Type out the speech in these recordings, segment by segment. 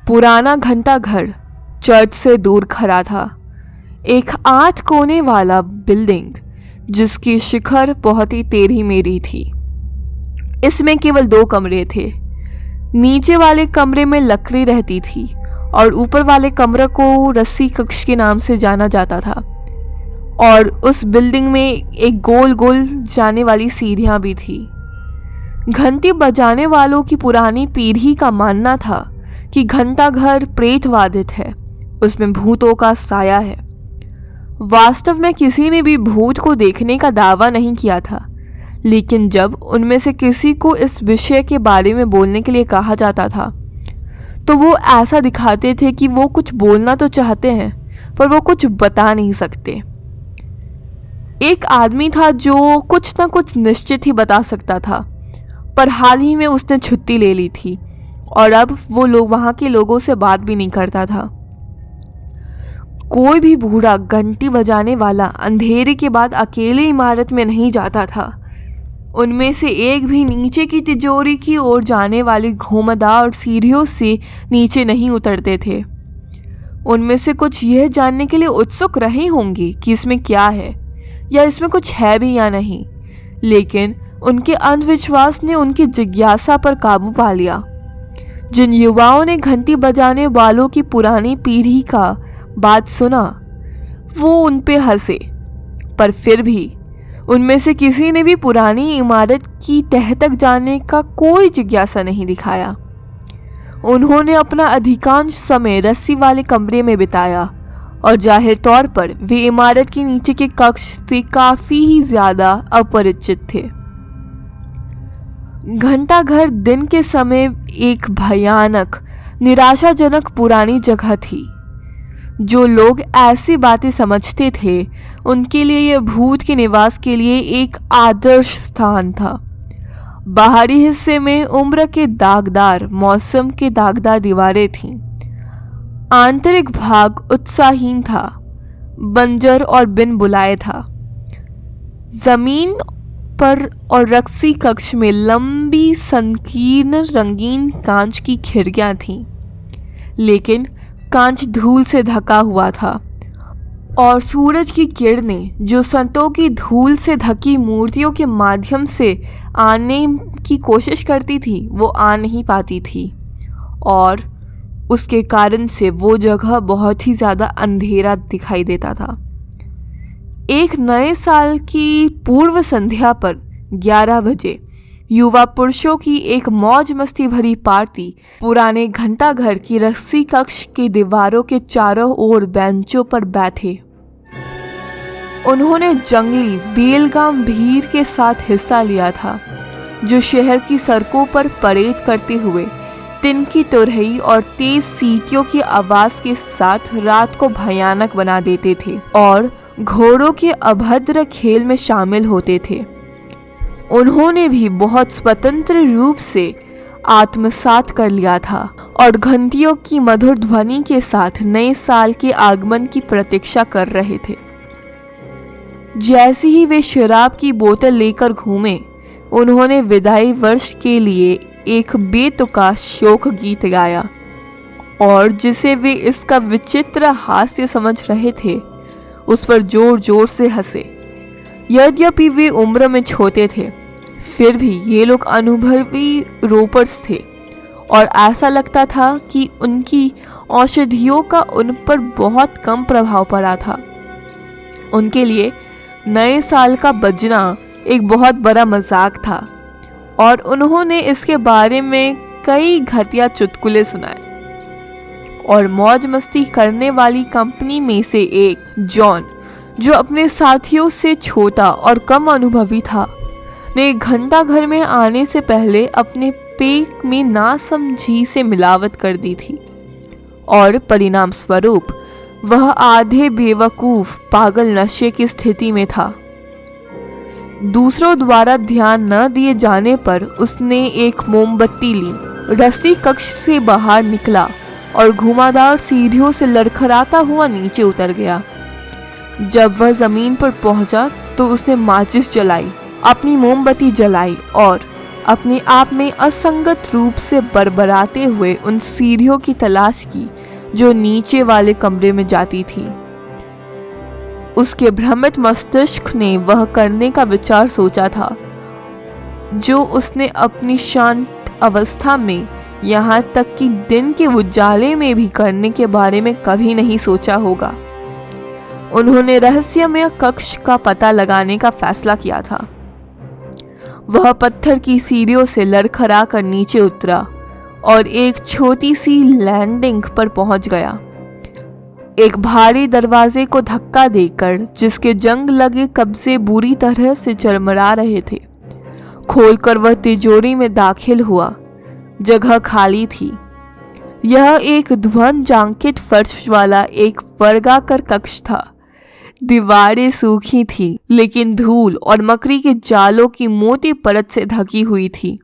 पुराना घंटा घर चर्च से दूर खड़ा था। एक 8 कोने वाला बिल्डिंग जिसकी शिखर बहुत ही टेढ़ी मेढ़ी थी। इसमें केवल 2 कमरे थे। नीचे वाले कमरे में लकड़ी रहती थी और ऊपर वाले कमरे को रस्सी कक्ष के नाम से जाना जाता था। और उस बिल्डिंग में एक गोल गोल जाने वाली सीढ़ियां भी थी। घंटी बजाने वालों की पुरानी पीढ़ी का मानना था कि घंटा घर प्रेतवादित है, उसमें भूतों का साया है। वास्तव में किसी ने भी भूत को देखने का दावा नहीं किया था, लेकिन जब उनमें से किसी को इस विषय के बारे में बोलने के लिए कहा जाता था तो वो ऐसा दिखाते थे कि वो कुछ बोलना तो चाहते हैं पर वो कुछ बता नहीं सकते। एक आदमी था जो कुछ ना कुछ निश्चित ही बता सकता था, पर हाल ही में उसने छुट्टी ले ली थी और अब वो लोग वहाँ के लोगों से बात भी नहीं करता था। कोई भी बूढ़ा घंटी बजाने वाला अंधेरे के बाद अकेले इमारत में नहीं जाता था। उनमें से एक भी नीचे की तिजोरी की ओर जाने वाली घुमावदार सीढ़ियों से नीचे नहीं उतरते थे। उनमें से कुछ यह जानने के लिए उत्सुक रहे होंगे कि इसमें क्या है या इसमें कुछ है भी या नहीं, लेकिन उनके अंधविश्वास ने उनकी जिज्ञासा पर काबू पा लिया। जिन युवाओं ने घंटी बजाने वालों की पुरानी पीढ़ी का बात सुना वो उन पे हंसे, पर फिर भी उनमें से किसी ने भी पुरानी इमारत की तह तक जाने का कोई जिज्ञासा नहीं दिखाया। उन्होंने अपना अधिकांश समय रस्सी वाले कमरे में बिताया और जाहिर तौर पर वे इमारत के नीचे के कक्ष से काफी ही ज्यादा अपरिचित थे। घंटा घर दिन के समय एक भयानक निराशाजनक पुरानी जगह थी। जो लोग ऐसी बातें समझते थे उनके लिए यह भूत के निवास के लिए एक आदर्श स्थान था। बाहरी हिस्से में उम्र के दागदार मौसम के दागदार दीवारें थीं। आंतरिक भाग उत्साहहीन था, बंजर और बिन बुलाए था। जमीन पर और रक्सी कक्ष में लंबी संकीर्ण रंगीन कांच की खिड़कियां थीं, लेकिन कांच धूल से ढका हुआ था और सूरज की किरणें जो संतों की धूल से ढकी मूर्तियों के माध्यम से आने की कोशिश करती थी वो आ नहीं पाती थी और उसके कारण से वो जगह बहुत ही ज़्यादा अंधेरा दिखाई देता था। एक नए साल की पूर्व संध्या पर 11 बजे युवा पुरुषों की एक मौज मस्ती भरी पार्टी पुराने घंटा घर की रस्सी कक्ष की दीवारों के चारों ओर बेंचों पर बैठे। उन्होंने जंगली बेलगाम भीड़ के साथ हिस्सा लिया था जो शहर की सड़कों पर परेड करते हुए तिनकी तुरही और तेज सीटियों की आवाज के साथ रात को भयानक बना देते थे और घोड़ों के अभद्र खेल में शामिल होते थे। उन्होंने भी बहुत स्वतंत्र रूप से आत्मसात कर लिया था और घंटियों की मधुर ध्वनि के साथ नए साल के आगमन की प्रतीक्षा कर रहे थे। जैसे ही वे शराब की बोतल लेकर घूमे उन्होंने विदाई वर्ष के लिए एक बेतुका शोक गीत गाया और जिसे वे इसका विचित्र हास्य समझ रहे थे उस पर जोर जोर से हंसे। यद्यपि वे उम्र में छोटे थे फिर भी ये लोग अनुभवी रोपर्स थे और ऐसा लगता था कि उनकी औषधियों का उन पर बहुत कम प्रभाव पड़ा था। उनके लिए नए साल का बजना एक बहुत बड़ा मजाक था और उन्होंने इसके बारे में कई घटिया चुटकुले सुनाए और मौज मस्ती करने वाली कंपनी में से एक जॉन जो अपने साथियों से छोटा और कम अनुभवी था ने घंटा घर में आने से पहले अपने पेट में नासमझी से मिलावट कर दी थी और परिणाम स्वरूप वह आधे बेवकूफ पागल नशे की स्थिति में था। दूसरों द्वारा ध्यान न दिए जाने पर उसने एक मोमबत्ती ली, रस्सी कक्ष से बाहर निकला और घुमावदार सीढ़ियों से लड़खड़ाता हुआ नीचे उतर गया। जब वह जमीन पर पहुंचा तो उसने माचिस जलाई, अपनी मोमबत्ती जलाई और अपने आप में असंगत रूप से बरबराते हुए उन सीढ़ियों की तलाश की जो नीचे वाले कमरे में जाती थी। उसके भ्रमित मस्तिष्क ने वह करने का विचार सोचा था जो उसने अपनी शांत अवस्था में, यहाँ तक कि दिन के उजाले में भी करने के बारे में कभी नहीं सोचा होगा। उन्होंने रहस्यमय कक्ष का पता लगाने का फैसला किया था। वह पत्थर की सीढ़ियों से लड़खड़ा कर नीचे उतरा और एक छोटी सी लैंडिंग पर पहुंच गया। एक भारी दरवाजे को धक्का देकर, जिसके जंग लगे कब्जे बुरी तरह से चरमरा रहे थे, खोलकर वह तिजोरी में दाखिल हुआ। जगह खाली थी। यह एक ध्वजांकित फर्श वाला एक वर्गाकार कक्ष था। दीवारें सूखी थी, लेकिन धूल और मकड़ी के जालों की मोटी परत से ढकी हुई थी।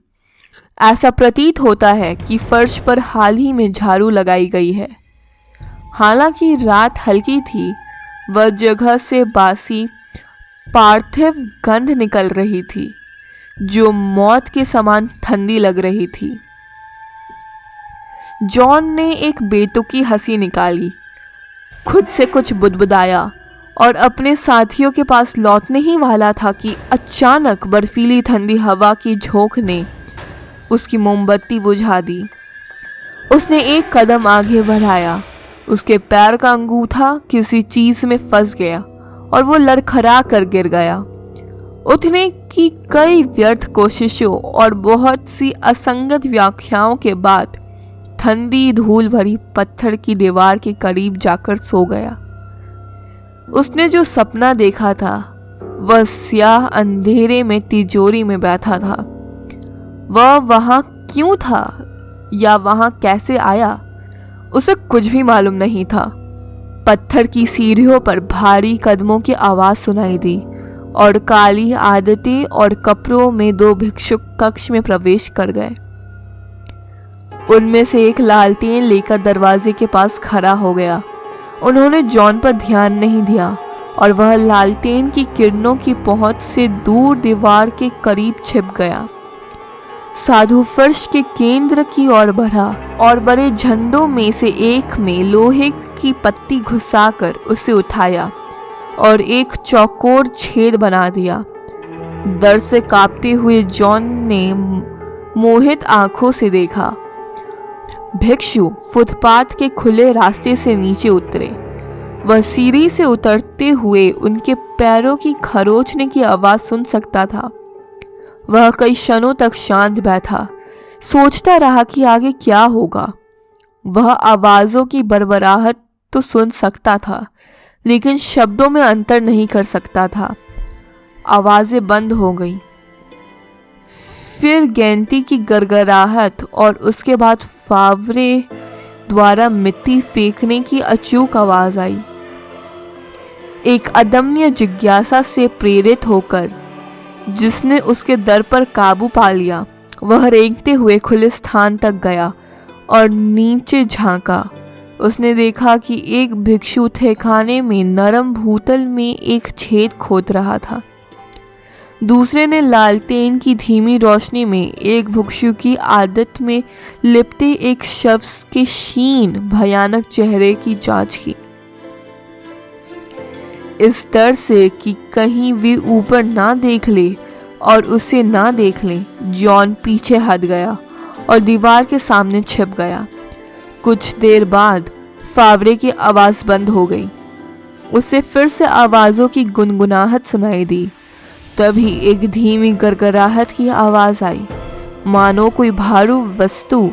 ऐसा प्रतीत होता है कि फर्श पर हाल ही में झाड़ू लगाई गई है। हालांकि रात हल्की थी, वह जगह से बासी पार्थिव गंध निकल रही थी जो मौत के समान ठंडी लग रही थी। जॉन ने एक बेतुकी हंसी निकाली, खुद से कुछ बुदबुदाया और अपने साथियों के पास लौटने ही वाला था कि अचानक बर्फीली ठंडी हवा की झोंक ने उसकी मोमबत्ती बुझा दी। उसने एक कदम आगे बढ़ाया। उसके पैर का अंगूठा किसी चीज में फंस गया और वो लड़खड़ा कर गिर गया। उठने की कई व्यर्थ कोशिशों और बहुत सी असंगत व्याख्याओं के बाद ठंडी धूल भरी पत्थर की दीवार के करीब जाकर सो गया। उसने जो सपना देखा था वह स्याह अंधेरे में तिजोरी में बैठा था। वह वहां क्यों था या वहां कैसे आया, उसे कुछ भी मालूम नहीं था। पत्थर की सीढ़ियों पर भारी कदमों की आवाज सुनाई दी और काली आदतें और कपड़ों में दो भिक्षुक कक्ष में प्रवेश कर गए। उनमें से एक लालटेन लेकर दरवाजे के पास खड़ा हो गया। उन्होंने जॉन पर ध्यान नहीं दिया और वह लालटेन की किरणों की पहुंच से दूर दीवार के करीब छिप गया। साधु फर्श के केंद्र की ओर बढ़ा और बड़े झंडों में से एक में लोहे की पत्ती घुसाकर उसे उठाया और एक चौकोर छेद बना दिया। डर से कांपते हुए जॉन ने मोहित आंखों से देखा। भिक्षु फुटपाथ के खुले रास्ते से नीचे उतरे। वह सीढ़ी से उतरते हुए उनके पैरों की खरोंचने की आवाज सुन सकता था। वह कई क्षणों तक शांत बैठा, सोचता रहा कि आगे क्या होगा। वह आवाजों की बरबराहट तो सुन सकता था, लेकिन शब्दों में अंतर नहीं कर सकता था। आवाजें बंद हो गई। फिर गेंती की गड़गड़ाहट और उसके बाद फावरे द्वारा मिट्टी फेंकने की अचूक आवाज आई। एक अदम्य जिज्ञासा से प्रेरित होकर जिसने उसके दर पर काबू पा लिया, वह रेंगते हुए खुले स्थान तक गया और नीचे झांका। उसने देखा कि एक भिक्षु ठेकाने में नरम भूतल में एक छेद खोद रहा था। दूसरे ने लालटेन की धीमी रोशनी में एक भिक्षु की आदत में लिपटे एक शव के क्षीण भयानक चेहरे की जांच की। इस डर से कि कहीं वे ऊपर ना देख ले और उसे ना देख ले, जॉन पीछे हट गया और दीवार के सामने छिप गया। कुछ देर बाद फावरे की आवाज बंद हो गई। उसे फिर से आवाजों की गुनगुनाहट सुनाई दी। तभी एक धीमी गड़गड़ाहट की आवाज आई, मानो कोई भारू वस्तु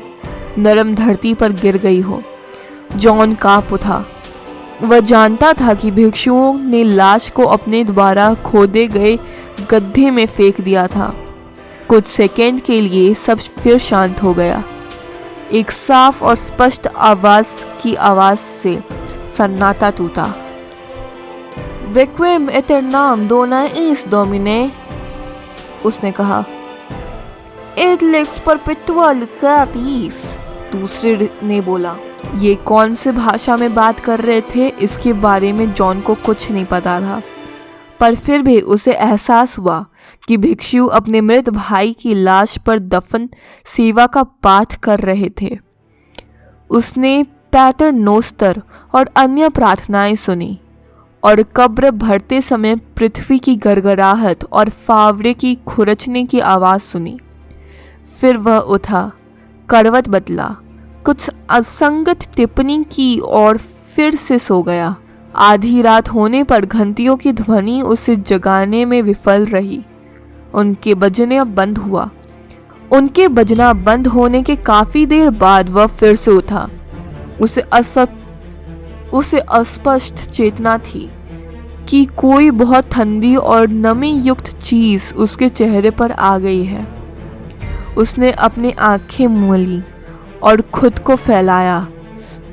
नरम धरती पर गिर गई हो। जॉन कांप उठा। वह जानता था कि भिक्षुओं ने लाश को अपने द्वारा खोदे गए गड्ढे में फेंक दिया था। कुछ सेकंड के लिए सब फिर शांत हो गया। एक साफ और स्पष्ट आवाज की आवाज से सन्नाटा टूटा। Requiem aeternam dona eis Domine, उसने कहा। Et lex perpetua lucatis, दूसरे ने बोला। ये कौन से भाषा में बात कर रहे थे इसके बारे में जॉन को कुछ नहीं पता था, पर फिर भी उसे एहसास हुआ कि भिक्षु अपने मृत भाई की लाश पर दफन सेवा का पाठ कर रहे थे। उसने पैटर नोस्तर और अन्य प्रार्थनाएं सुनी और कब्र भरते समय पृथ्वी की गड़गड़ाहट और फावड़े की खुरचने की आवाज़ सुनी। फिर वह उठा, करवट बदला, कुछ असंगत टिप्पणी की और फिर से सो गया। आधी रात होने पर घंटियों की ध्वनि उसे जगाने में विफल रही। उनके बजना बंद होने के काफ़ी देर बाद वह फिर से उठा। उसे अस्पष्ट चेतना थी कि कोई बहुत ठंडी और नमी युक्त चीज़ उसके चेहरे पर आ गई है। उसने अपनी आंखें मूली और खुद को फैलाया।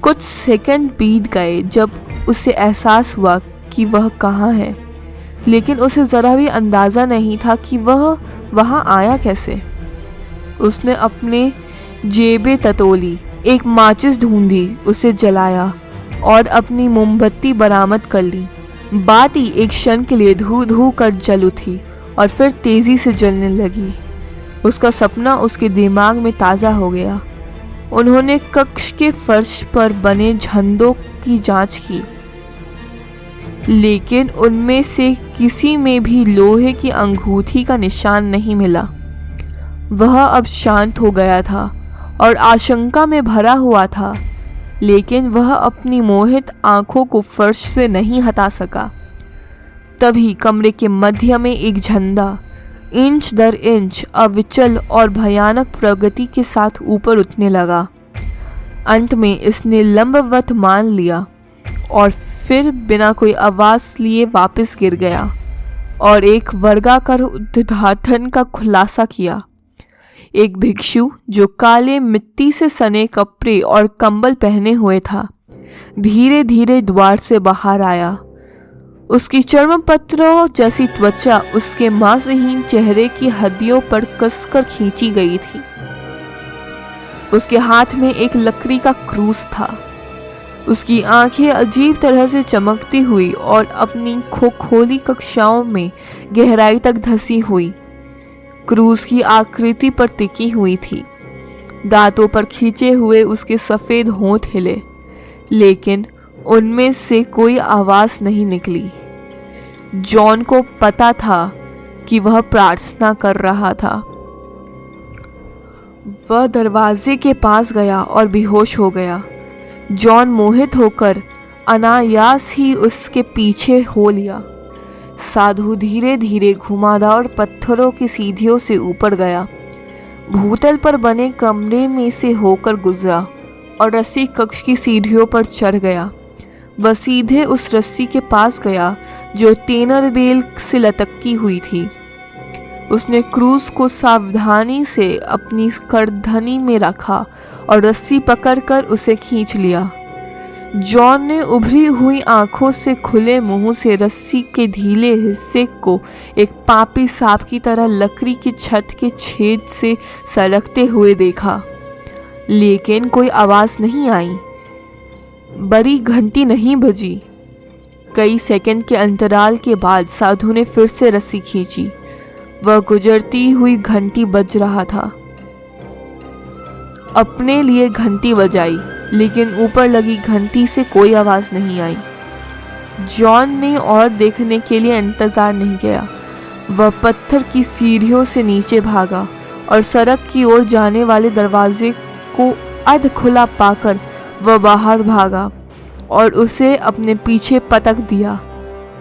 कुछ सेकंड बीत गए जब उसे एहसास हुआ कि वह कहाँ है, लेकिन उसे ज़रा भी अंदाज़ा नहीं था कि वह वहाँ आया कैसे। उसने अपने जेबें टटोली, एक माचिस ढूंढी, उसे जलाया और अपनी मोमबत्ती बरामद कर ली। बाती एक क्षण के लिए धू धू कर जल उठी और फिर तेज़ी से जलने लगी। उसका सपना उसके दिमाग में ताज़ा हो गया। उन्होंने कक्ष के फर्श पर बने झंडों की जांच की, लेकिन उनमें से किसी में भी लोहे की अंगूठी का निशान नहीं मिला। वह अब शांत हो गया था और आशंका में भरा हुआ था, लेकिन वह अपनी मोहित आंखों को फर्श से नहीं हटा सका। तभी कमरे के मध्य में एक झंडा इंच दर इंच अविचल और भयानक प्रगति के साथ ऊपर उठने लगा। अंत में इसने लंबवत मान लिया और फिर बिना कोई आवाज़ लिए वापस गिर गया और एक वर्गाकार उद्घाटन का खुलासा किया। एक भिक्षु जो काले मिट्टी से सने कपड़े और कंबल पहने हुए था, धीरे धीरे द्वार से बाहर आया। उसकी चर्मपत्रों जैसी त्वचा उसके मांसहीन चेहरे की हड्डियों पर कसकर खींची गई थी। उसके हाथ में एक लकड़ी का क्रूस था। उसकी आंखें अजीब तरह से चमकती हुई और अपनी खोखोली कक्षाओं में गहराई तक धंसी हुई क्रूस की आकृति पर टिकी हुई थी। दांतों पर खींचे हुए उसके सफ़ेद होंठ हिले, लेकिन उनमें से कोई आवाज़ नहीं निकली। जॉन को पता था कि वह प्रार्थना कर रहा था। वह दरवाजे के पास गया और बेहोश हो गया। जॉन मोहित होकर अनायास ही उसके पीछे हो लिया। साधु धीरे धीरे घुमावदार पत्थरों की सीढ़ियों से ऊपर गया, भूतल पर बने कमरे में से होकर गुजरा और रस्सी कक्ष की सीढ़ियों पर चढ़ गया। वह सीधे उस रस्सी के पास गया जो टेनर बेल से लटकी हुई थी। उसने क्रूस को सावधानी से अपनी करधनी में रखा और रस्सी पकड़कर उसे खींच लिया। जॉन ने उभरी हुई आंखों से खुले मुंह से रस्सी के ढीले हिस्से को एक पापी सांप की तरह लकड़ी की छत के छेद से सरकते हुए देखा, लेकिन कोई आवाज़ नहीं आई। बड़ी घंटी नहीं बजी। कई सेकंड के अंतराल के बाद साधु ने फिर से रस्सी खींची। वह गुजरती हुई घंटी बज रहा था। अपने लिए घंटी बजाई, लेकिन ऊपर लगी घंटी से कोई आवाज़ नहीं आई। जॉन ने और देखने के लिए इंतज़ार नहीं किया। वह पत्थर की सीढ़ियों से नीचे भागा और सड़क की ओर जाने वाले दरवाजे को अध खुला पाकर वह बाहर भागा और उसे अपने पीछे पटक दिया।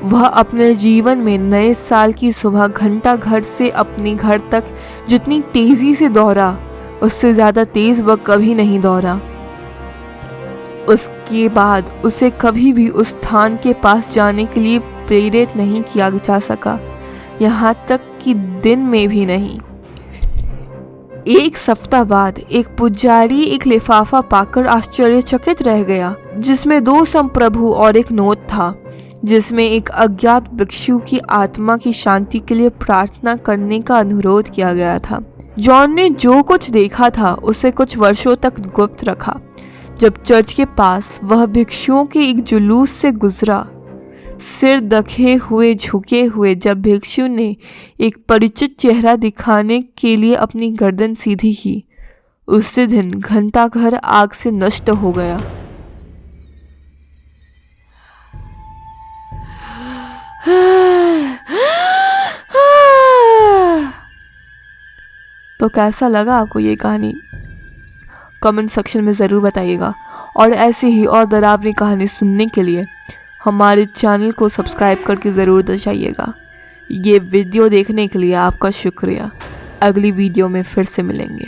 वह अपने जीवन में नए साल की सुबह घंटा घर से अपने घर तक जितनी तेज़ी से दौड़ा, उससे ज़्यादा तेज़ वह कभी नहीं दौड़ा। उसके बाद उसे कभी भी उस स्थान के पास जाने के लिए प्रेरित नहीं किया जा सका, यहाँ तक कि दिन में भी नहीं। एक सप्ताह बाद एक पुजारी एक लिफाफा पाकर आश्चर्यचकित रह गया, जिसमें 2 संप्रभु और एक नोट था, जिसमें एक अज्ञात भिक्षु की आत्मा की शांति के लिए प्रार्थना करने का अनुरोध किया गया था। जॉन ने जो कुछ देखा था उसे कुछ वर्षों तक गुप्त रखा। जब चर्च के पास वह भिक्षुओं के एक जुलूस से गुजरा, सिर दखे हुए झुके हुए जब भिक्षु ने एक परिचित चेहरा दिखाने के लिए अपनी गर्दन सीधी की, उसी दिन घंटाघर आग से नष्ट हो गया। तो कैसा लगा आपको ये कहानी? कमेंट सेक्शन में ज़रूर बताइएगा। और ऐसी ही और डरावनी कहानी सुनने के लिए हमारे चैनल को सब्सक्राइब करके ज़रूर दर्शाइएगा। ये वीडियो देखने के लिए आपका शुक्रिया। अगली वीडियो में फिर से मिलेंगे।